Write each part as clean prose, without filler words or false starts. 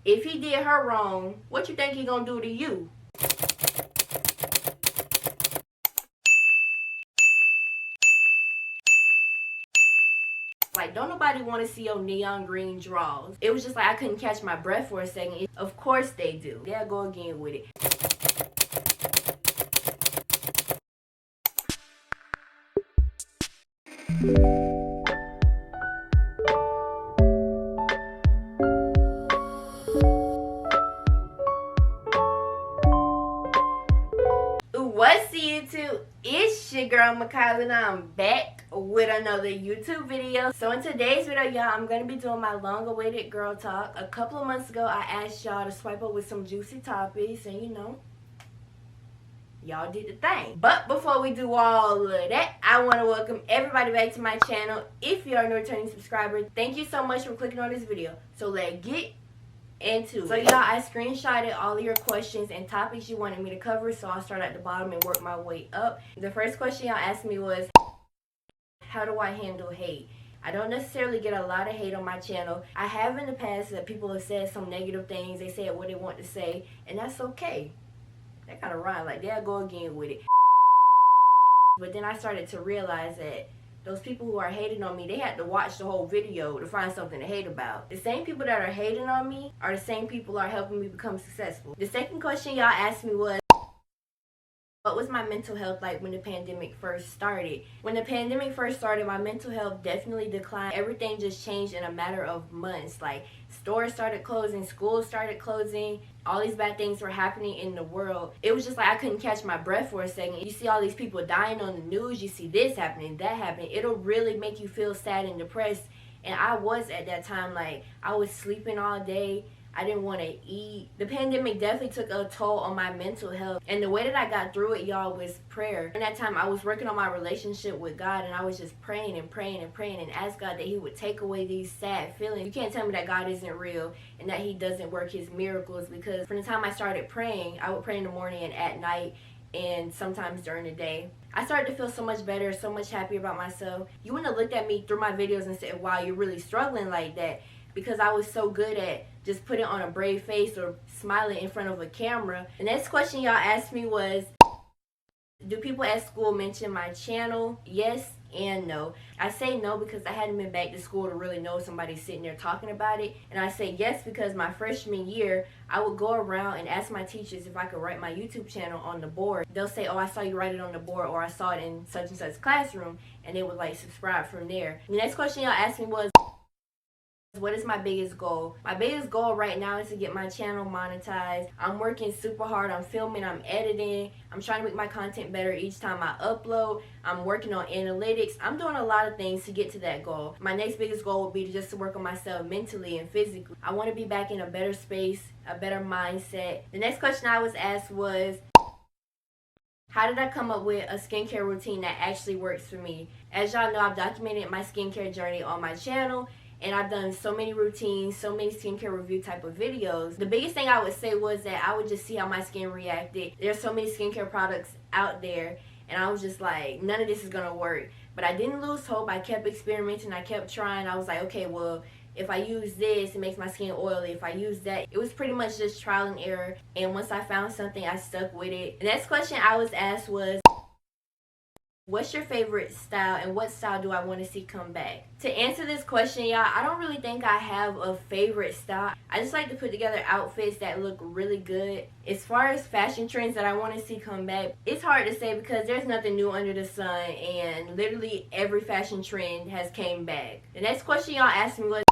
If he did her wrong, what you think he gonna do to you? Like, don't nobody want to see your neon green draws. It was just like I couldn't catch my breath for a second. Of course they do. They'll go again with it. What's YouTube? It's your girl Makyla and I'm back with another YouTube video. So in today's video, y'all, I'm going to be doing my long-awaited girl talk. A couple of months ago, I asked y'all to swipe up with some juicy topics, and you know, y'all did the thing. But before we do all of that, I want to welcome everybody back to my channel. If you are a returning subscriber, thank you so much for clicking on this video. So let's get into it. So y'all, I screenshotted all of your questions and topics you wanted me to cover, so I'll start at the bottom and work my way up. The first question y'all asked me was, how do I handle hate? I don't necessarily get a lot of hate on my channel. I have in the past that people have said some negative things. They said what they want to say, and that's okay. That kind of rhyme, like they'll go again with it. But then I started to realize that those people who are hating on me, they had to watch the whole video to find something to hate about. The same people that are hating on me are the same people who are helping me become successful. The second question y'all asked me was, what was my mental health like when the pandemic first started? When the pandemic first started, my mental health definitely declined. Everything just changed in a matter of months. Like, stores started closing, schools started closing, all these bad things were happening in the world. It was just like I couldn't catch my breath for a second. You see all these people dying on the news, you see this happening, that happening. It'll really make you feel sad and depressed. And I was at that time, like, I was sleeping all day. I didn't want to eat. The pandemic definitely took a toll on my mental health. And the way that I got through it, y'all, was prayer. In that time, I was working on my relationship with God, and I was just praying and praying and praying and asked God that he would take away these sad feelings. You can't tell me that God isn't real and that he doesn't work his miracles, because from the time I started praying, I would pray in the morning and at night and sometimes during the day. I started to feel so much better, so much happier about myself. You wouldn't have looked at me through my videos and said, wow, you're really struggling like that, because I was so good at just putting on a brave face or smiling in front of a camera. The next question y'all asked me was, do people at school mention my channel? Yes and no. I say no because I hadn't been back to school to really know somebody sitting there talking about it. And I say yes because my freshman year, I would go around and ask my teachers if I could write my YouTube channel on the board. They'll say, oh, I saw you write it on the board, or I saw it in such and such classroom, and they would like subscribe from there. The next question y'all asked me was, what is my biggest goal? My biggest goal right now is to get my channel monetized. I'm working super hard. I'm filming, I'm editing. I'm trying to make my content better each time I upload. I'm working on analytics. I'm doing a lot of things to get to that goal. My next biggest goal would be just to work on myself mentally and physically. I want to be back in a better space, a better mindset. The next question I was asked was, how did I come up with a skincare routine that actually works for me? As y'all know, I've documented my skincare journey on my channel, and I've done so many routines, so many skincare review type of videos. The biggest thing I would say was that I would just see how my skin reacted. There's so many skincare products out there, and I was just like, none of this is gonna work. But I didn't lose hope. I kept experimenting, I kept trying. I was like, okay, well, if I use this, it makes my skin oily. If I use that, it was pretty much just trial and error. And once I found something, I stuck with it. The next question I was asked was, what's your favorite style and what style do I want to see come back? To answer this question, y'all, I don't really think I have a favorite style. I just like to put together outfits that look really good. As far as fashion trends that I want to see come back, it's hard to say because there's nothing new under the sun, and literally every fashion trend has came back. The next question y'all asked me was,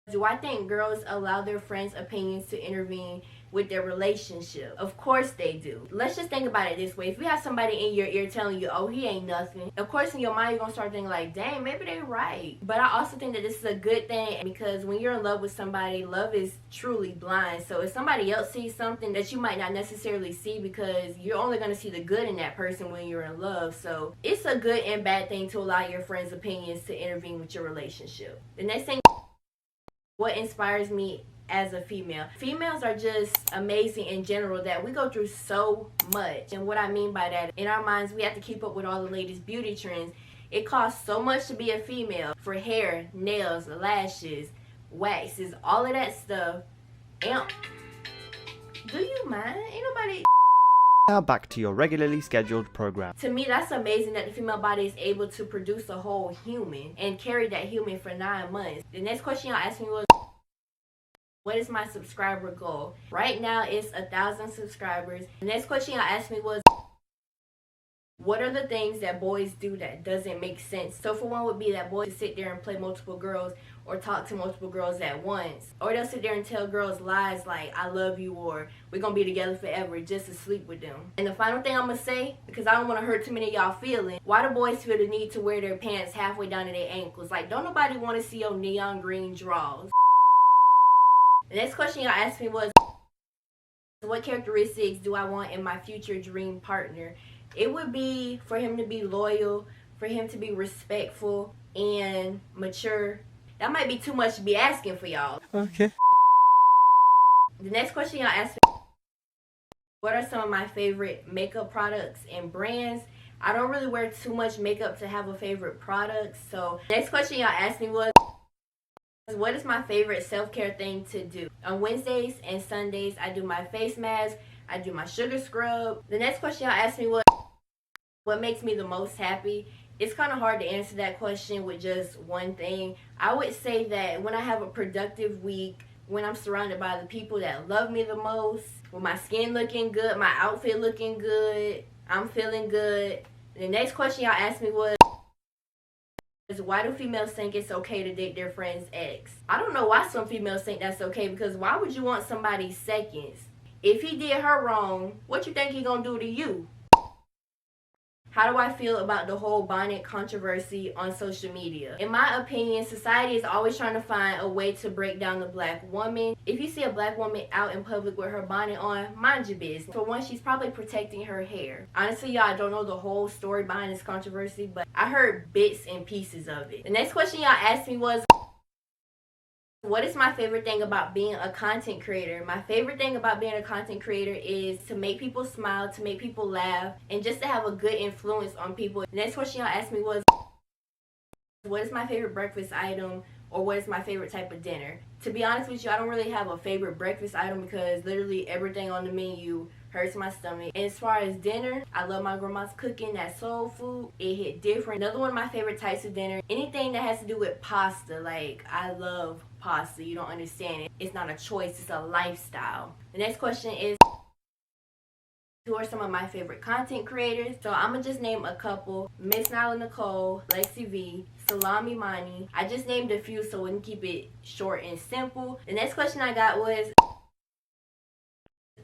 do I think girls allow their friends' opinions to intervene with their relationship? Of course they do. Let's just think about it this way. If you have somebody in your ear telling you, oh, he ain't nothing, of course in your mind you're gonna start thinking like, dang, maybe they're right. But I also think that this is a good thing, because when you're in love with somebody, love is truly blind. So if somebody else sees something that you might not necessarily see, because you're only gonna see the good in that person when you're in love. So it's a good and bad thing to allow your friends' opinions to intervene with your relationship. The next thing, what inspires me as a female? Females are just amazing in general, that we go through so much. And what I mean by that, in our minds, we have to keep up with all the latest beauty trends. It costs so much to be a female, for hair, nails, lashes, waxes, all of that stuff. And do you mind? Ain't nobody. Now back to your regularly scheduled program. To me, that's amazing that the female body is able to produce a whole human and carry that human for 9 months. The next question y'all asked me was, what is my subscriber goal? Right now, it's 1,000 subscribers. The next question y'all asked me was, what are the things that boys do that doesn't make sense? So for one would be that boys sit there and play multiple girls or talk to multiple girls at once. Or they'll sit there and tell girls lies like, I love you, or we're going to be together forever, just to sleep with them. And the final thing I'm going to say, because I don't want to hurt too many of y'all feelings, why do boys feel the need to wear their pants halfway down to their ankles? Like, don't nobody want to see your neon green drawers. The next question y'all asked me was, what characteristics do I want in my future dream partner? It would be for him to be loyal, for him to be respectful and mature. That might be too much to be asking for y'all. Okay. The next question y'all asked me, what are some of my favorite makeup products and brands? I don't really wear too much makeup to have a favorite product. So next question y'all asked me was, what is my favorite self-care thing to do? On Wednesdays and Sundays, I do my face mask, I do my sugar scrub. The next question y'all asked me was, what makes me the most happy? It's kind of hard to answer that question with just one thing. I would say that when I have a productive week, when I'm surrounded by the people that love me the most, with my skin looking good, my outfit looking good, I'm feeling good. The next question y'all asked me was, why do females think it's okay to date their friend's ex? I don't know why some females think that's okay, because why would you want somebody's seconds? If he did her wrong, what you think he gonna do to you? How do I feel about the whole bonnet controversy on social media? In my opinion, society is always trying to find a way to break down the black woman. If you see a black woman out in public with her bonnet on, mind your business. For one, she's probably protecting her hair. Honestly, y'all, I don't know the whole story behind this controversy, but I heard bits and pieces of it. The next question y'all asked me was, what is my favorite thing about being a content creator? My favorite thing about being a content creator is to make people smile, to make people laugh, and just to have a good influence on people. The next question y'all asked me was, what is my favorite breakfast item, or what is my favorite type of dinner? To be honest with you, I don't really have a favorite breakfast item because literally everything on the menu hurts my stomach. And as far as dinner, I love my grandma's cooking, that soul food. It hit different. Another one of my favorite types of dinner, anything that has to do with pasta. Like, I love pasta. You don't understand it. It's not a choice, it's a lifestyle. The next question is, who are some of my favorite content creators? So I'm gonna just name a couple. Miss Nyla Nicole, Lexi V, Salami Mani. I just named a few so we can keep it short and simple. The next question I got was,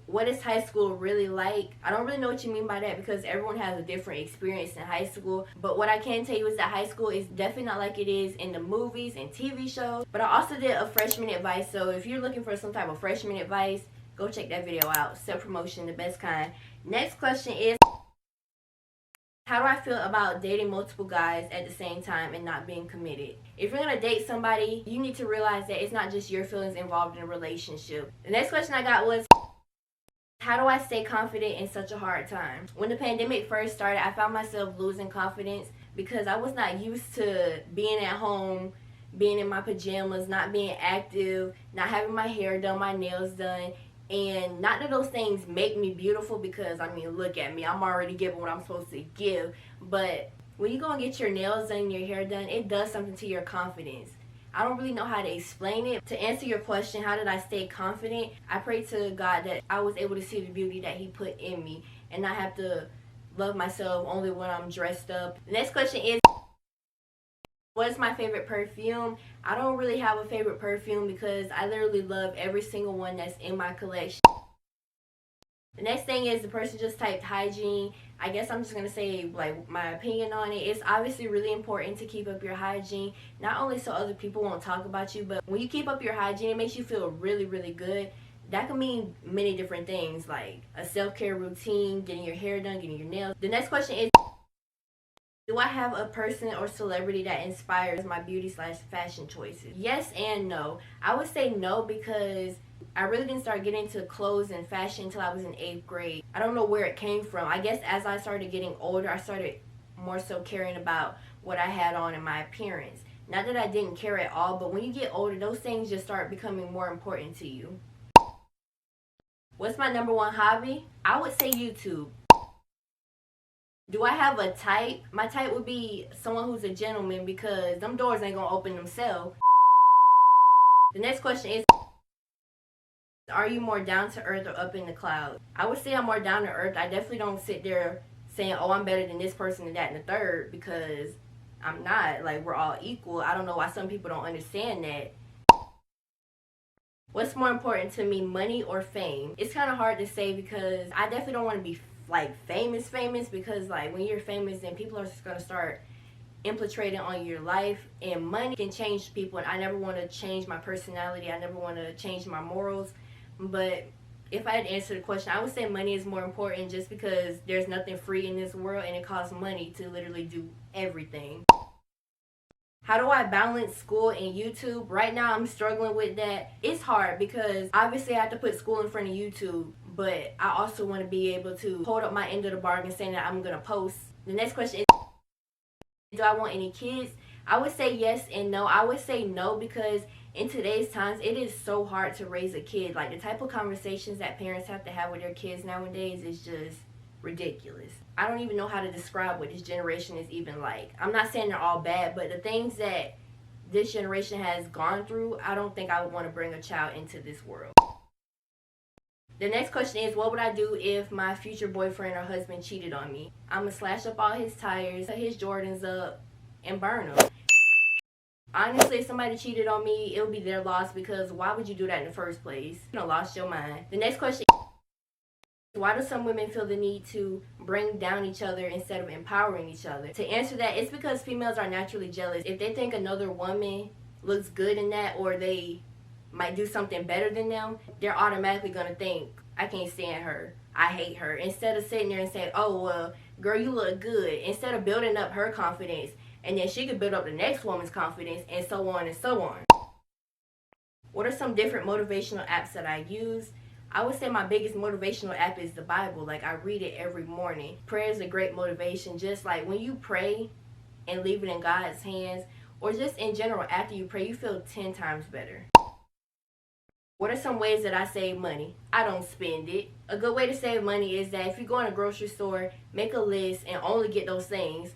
what is high school really like? I don't really know what you mean by that because everyone has a different experience in high school. But what I can tell you is that high school is definitely not like it is in the movies and TV shows. But I also did a freshman advice. So if you're looking for some type of freshman advice, go check that video out. Self-promotion, the best kind. Next question is, how do I feel about dating multiple guys at the same time and not being committed? If you're going to date somebody, you need to realize that it's not just your feelings involved in a relationship. The next question I got was, how do I stay confident in such a hard time? When the pandemic first started, I found myself losing confidence because I was not used to being at home, being in my pajamas, not being active, not having my hair done, my nails done. And not that those things make me beautiful because, I mean, look at me. I'm already giving what I'm supposed to give. But when you go and get your nails done and your hair done, it does something to your confidence. I don't really know how to explain it. To answer your question, how did I stay confident? I pray to God that I was able to see the beauty that He put in me and not have to love myself only when I'm dressed up. The next question is, what is my favorite perfume? I don't really have a favorite perfume because I literally love every single one that's in my collection. The next thing is, the person just typed hygiene. I guess I'm just going to say like my opinion on it. It's obviously really important to keep up your hygiene. Not only so other people won't talk about you, but when you keep up your hygiene, it makes you feel really, really good. That can mean many different things, like a self-care routine, getting your hair done, getting your nails. The next question is, do I have a person or celebrity that inspires my beauty/fashion choices? Yes and no. I would say no because I really didn't start getting into clothes and fashion until I was in 8th grade. I don't know where it came from. I guess as I started getting older, I started more so caring about what I had on and my appearance. Not that I didn't care at all, but when you get older, those things just start becoming more important to you. What's my number one hobby? I would say YouTube. Do I have a type? My type would be someone who's a gentleman, because them doors ain't gonna open themselves. The next question is, are you more down to earth or up in the clouds? I would say I'm more down to earth. I definitely don't sit there saying, oh, I'm better than this person and that and the third, because I'm not. Like, we're all equal. I don't know why some people don't understand that. What's more important to me, money or fame? It's kind of hard to say, because I definitely don't want to be like famous, because like when you're famous, then people are just going to start infiltrating on your life, and money can change people, and I never want to change my personality. I never want to change my morals. But if I had to answer the question, I would say money is more important, just because there's nothing free in this world, and it costs money to literally do everything. How do I balance school and YouTube? Right now I'm struggling with that. It's hard because obviously I have to put school in front of YouTube, but I also want to be able to hold up my end of the bargain, saying that I'm going to post. The next question is, do I want any kids? I would say yes and no. I would say no, because in today's times, it is so hard to raise a kid. Like, the type of conversations that parents have to have with their kids nowadays is just ridiculous. I don't even know how to describe what this generation is even like. I'm not saying they're all bad, but the things that this generation has gone through, I don't think I would want to bring a child into this world. The next question is, what would I do if my future boyfriend or husband cheated on me? I'm going to slash up all his tires, put his Jordans up, and burn them. Honestly, if somebody cheated on me, it would be their loss, because why would you do that in the first place? You lost your mind. The next question is, why do some women feel the need to bring down each other instead of empowering each other? To answer that, it's because females are naturally jealous. If they think another woman looks good in that, or they might do something better than them, they're automatically going to think, I can't stand her, I hate her. Instead of sitting there and saying, oh, well, girl, you look good. Instead of building up her confidence, and then she could build up the next woman's confidence, and so on and so on. What are some different motivational apps that I use? I would say my biggest motivational app is the Bible. Like, I read it every morning. Prayer is a great motivation. Just like when you pray and leave it in God's hands, or just in general, after you pray, you feel 10 times better. What are some ways that I save money? I don't spend it. A good way to save money is that if you go in a grocery store, make a list and only get those things.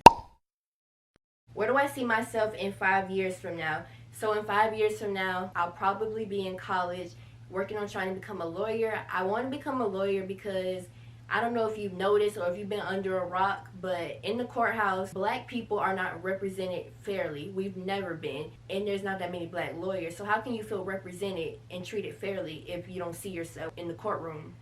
Where do I see myself in 5 years from now? So in 5 years from now, I'll probably be in college, working on trying to become a lawyer. I want to become a lawyer because I don't know if you've noticed or if you've been under a rock, but in the courthouse, black people are not represented fairly. We've never been, and there's not that many black lawyers. So how can you feel represented and treated fairly if you don't see yourself in the courtroom?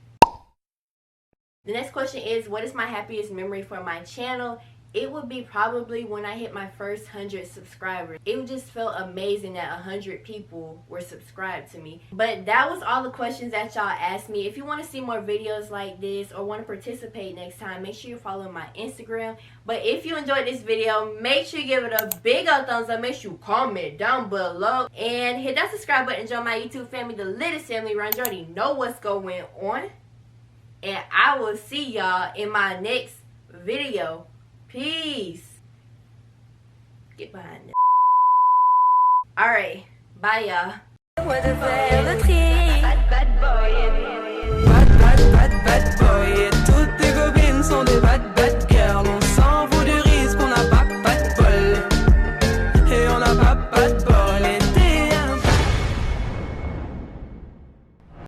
The next question is, what is my happiest memory for my channel? It would be probably when I hit my first 100 subscribers. It just felt amazing that 100 people were subscribed to me. But that was all the questions that y'all asked me. If you want to see more videos like this or want to participate next time, make sure you follow my Instagram. But if you enjoyed this video, make sure you give it a big old thumbs up. Make sure you comment down below. And hit that subscribe button. Join my YouTube family, the latest family around. You already know what's going on. And I will see y'all in my next video. Peace. Get behind it. Alright. Bye, y'all.